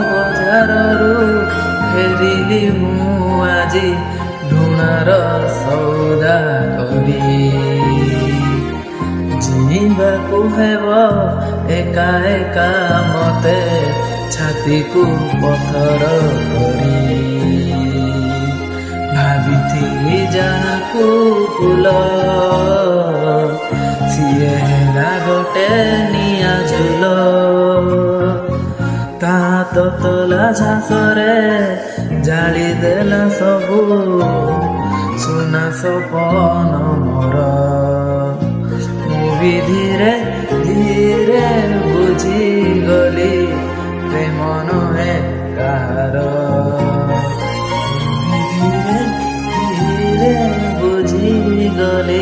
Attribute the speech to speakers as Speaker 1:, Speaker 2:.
Speaker 1: ବଜାରରୁ ଫେରିଲି ମୁଁ ଆଜି ଲୁଣାର ସଉଦା କରି। ଯିବାକୁ ହେବ ଏକା ଏକା ମତେ ଛାତିକୁ ପଥର କରି। ଭାବିଥିଲି ଯାହାକୁ ଫୁଲ ସିଏ ହେଲା ଗୋଟେ ନିଆଁ ଝୁଲ। ତା ତତଲା ଝାସରେ ଜାଳି ଦେଲା ସବୁ ସୁନା ସପନ ମୋର। ମୁଁ ବି ଧୀରେ ଧୀରେ ବୁଝିଗଲି ପ୍ରେମ ନୁହେଁ କାହାର। ମୁଁ ବି ଧୀରେ ଧୀରେ ବୁଝିଗଲି